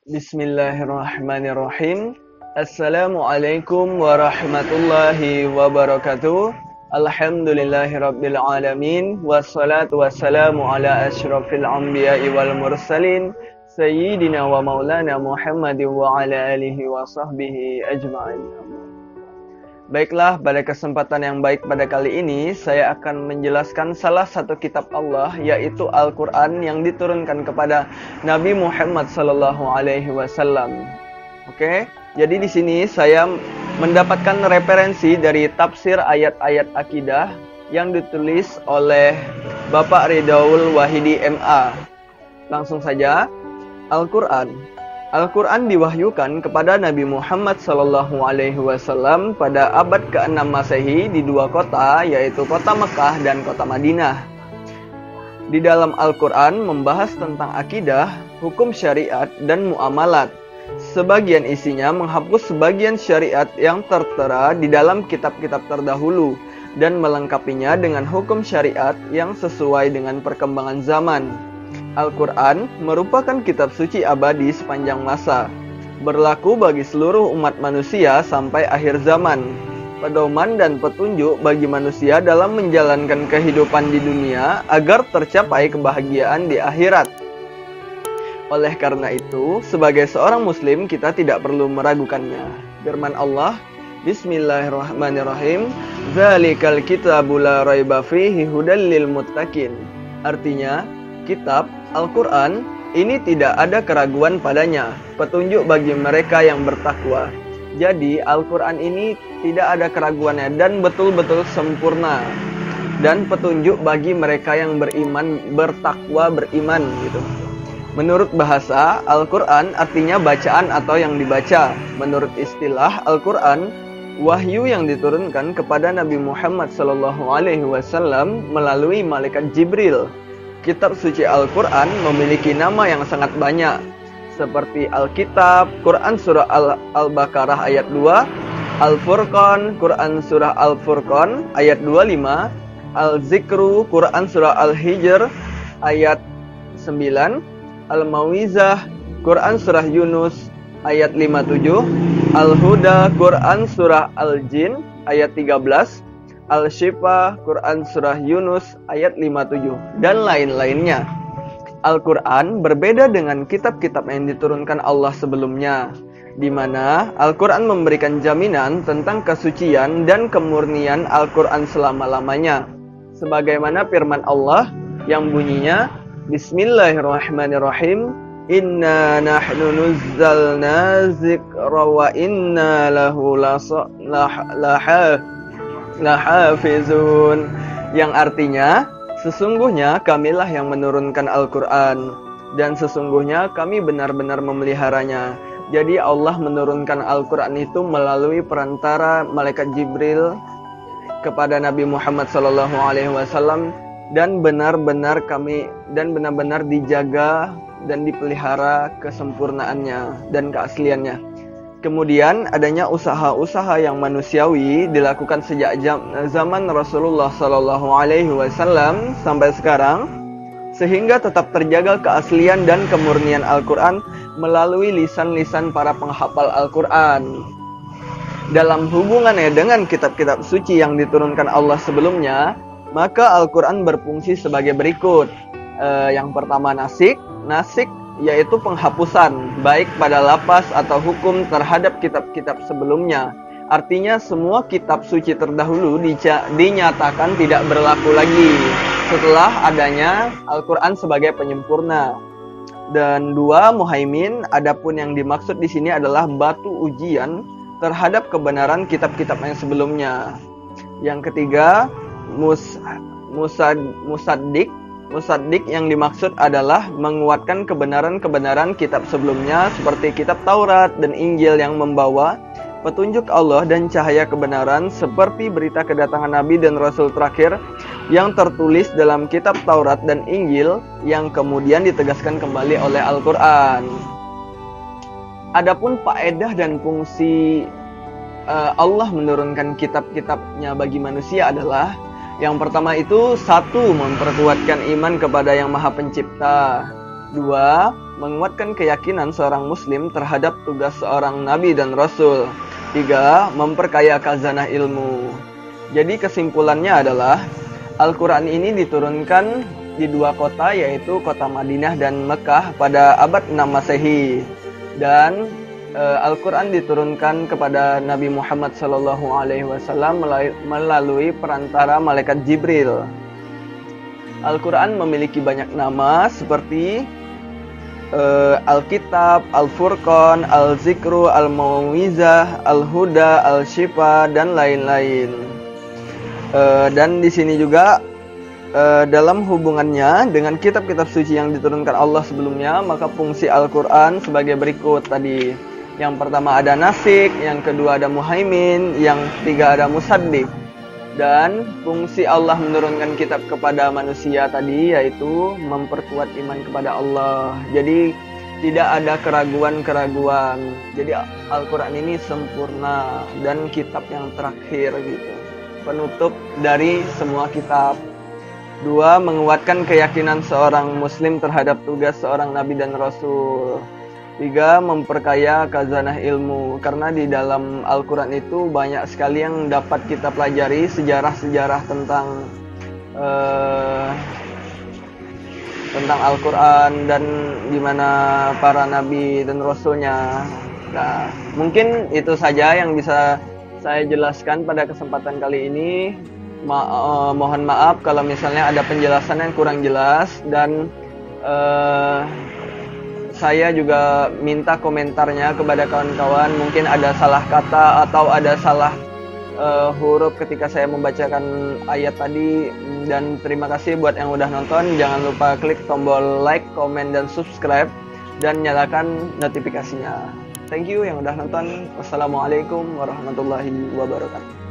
Bismillahirrahmanirrahim. Assalamualaikum warahmatullahi wabarakatuh. Alhamdulillahirabbil alamin. Wassalatu wassalamu ala asyrafil anbiya'i wal mursalin sayyidina wa maulana Muhammadin wa ala alihi wa sahbihi ajma'in. Baiklah, pada kesempatan yang baik pada kali ini saya akan menjelaskan salah satu kitab Allah, yaitu Al-Quran yang diturunkan kepada Nabi Muhammad SAW. Oke, jadi di sini saya mendapatkan referensi dari tafsir ayat-ayat akidah yang ditulis oleh Bapak Ridaul Wahidi MA. Langsung saja, Al-Quran diwahyukan kepada Nabi Muhammad SAW pada abad ke-6 Masehi di dua kota, yaitu kota Mekah dan kota Madinah. Di dalam Al-Quran membahas tentang akidah, hukum syariat, dan muamalat. Sebagian isinya menghapus sebagian syariat yang tertera di dalam kitab-kitab terdahulu dan melengkapinya dengan hukum syariat yang sesuai dengan perkembangan zaman. Al-Quran merupakan kitab suci abadi sepanjang masa, berlaku bagi seluruh umat manusia sampai akhir zaman, pedoman dan petunjuk bagi manusia dalam menjalankan kehidupan di dunia agar tercapai kebahagiaan di akhirat. Oleh karena itu, sebagai seorang muslim kita tidak perlu meragukannya. Firman Allah, Bismillahirrahmanirrahim, Dzalikal kitabu la raiba fihi hudal lil muttaqin. Artinya, kitab Al-Quran ini tidak ada keraguan padanya, petunjuk bagi mereka yang bertakwa. Jadi Al-Quran ini tidak ada keraguannya dan betul-betul sempurna, dan petunjuk bagi mereka yang beriman, bertakwa, beriman gitu. Menurut bahasa, Al-Quran artinya bacaan atau yang dibaca. Menurut istilah Al-Quran, wahyu yang diturunkan kepada Nabi Muhammad SAW melalui malaikat Jibril. Kitab suci Al-Quran memiliki nama yang sangat banyak, seperti Alkitab, Quran Surah Al-Baqarah ayat 2, Al-Furqan, Quran Surah Al-Furqan ayat 25, Al-Zikru, Quran Surah Al-Hijr ayat 9, Al-Mawizah, Quran Surah Yunus ayat 57, Al-Huda, Quran Surah Al-Jin ayat 13, Al-Shifa, Quran Surah Yunus ayat 57, dan lain-lainnya. Al-Quran berbeda dengan kitab-kitab yang diturunkan Allah sebelumnya, di mana Al-Quran memberikan jaminan tentang kesucian dan kemurnian Al-Quran selama-lamanya. Sebagaimana firman Allah yang bunyinya, Bismillahirrahmanirrahim, Inna nahnu nuzzalna zikra wa inna lahu lahafizun, yang artinya sesungguhnya kamilah yang menurunkan Al-Quran dan sesungguhnya kami benar-benar memeliharanya. Jadi Allah menurunkan Al-Quran itu melalui perantara malaikat Jibril kepada Nabi Muhammad SAW, dan benar-benar dijaga dan dipelihara kesempurnaannya dan keasliannya. Kemudian adanya usaha-usaha yang manusiawi dilakukan sejak zaman Rasulullah SAW sampai sekarang, sehingga tetap terjaga keaslian dan kemurnian Al-Quran melalui lisan-lisan para penghafal Al-Quran. Dalam hubungannya dengan kitab-kitab suci yang diturunkan Allah sebelumnya, maka Al-Quran berfungsi sebagai berikut. Yang pertama nasik yaitu penghapusan baik pada lapas atau hukum terhadap kitab-kitab sebelumnya. Artinya semua kitab suci terdahulu dinyatakan tidak berlaku lagi setelah adanya Al-Quran sebagai penyempurna. Dan dua, muhaimin. Adapun yang dimaksud di sini adalah batu ujian terhadap kebenaran kitab-kitab yang sebelumnya. Yang ketiga, musaddiq. Musaddiq yang dimaksud adalah menguatkan kebenaran-kebenaran kitab sebelumnya seperti kitab Taurat dan Injil yang membawa petunjuk Allah dan cahaya kebenaran, seperti berita kedatangan Nabi dan Rasul terakhir yang tertulis dalam kitab Taurat dan Injil yang kemudian ditegaskan kembali oleh Al-Quran. Adapun faedah dan fungsi Allah menurunkan kitab-kitabnya bagi manusia adalah, yang pertama itu, 1. Memperkuatkan iman kepada Yang Maha Pencipta. 2. menguatkan keyakinan seorang muslim terhadap tugas seorang nabi dan rasul. 3. Memperkaya khazanah ilmu. Jadi kesimpulannya adalah Al-Quran ini diturunkan di dua kota, yaitu kota Madinah dan Mekah pada abad 6 Masehi. Dan Al-Quran diturunkan kepada Nabi Muhammad SAW melalui perantara malaikat Jibril. Al-Quran memiliki banyak nama seperti Al-Kitab, Al-Furqan, Al-Zikru, Al-Mau'izah, Al-Huda, Al-Shifa, dan lain-lain. Dan di sini juga dalam hubungannya dengan kitab-kitab suci yang diturunkan Allah sebelumnya, maka fungsi Al-Quran sebagai berikut tadi. Yang pertama ada nasik, yang kedua ada muhaimin, yang ketiga ada musaddiq. Dan fungsi Allah menurunkan kitab kepada manusia tadi yaitu memperkuat iman kepada Allah. Jadi tidak ada keraguan-keraguan. Jadi Al-Quran ini sempurna dan kitab yang terakhir gitu, penutup dari semua kitab. 2. Menguatkan keyakinan seorang muslim terhadap tugas seorang nabi dan rasul. 3. Memperkaya khazanah ilmu. Karena di dalam Al-Quran itu banyak sekali yang dapat kita pelajari, sejarah-sejarah tentang Al-Quran dan gimana para nabi dan rasulnya. Nah, mungkin itu saja yang bisa saya jelaskan pada kesempatan kali ini. Mohon maaf kalau misalnya ada penjelasan yang kurang jelas, dan saya juga minta komentarnya kepada kawan-kawan. Mungkin ada salah kata atau ada salah huruf ketika saya membacakan ayat tadi. Dan terima kasih buat yang udah nonton. Jangan lupa klik tombol like, komen, dan subscribe, dan nyalakan notifikasinya. Thank you yang udah nonton. Wassalamualaikum warahmatullahi wabarakatuh.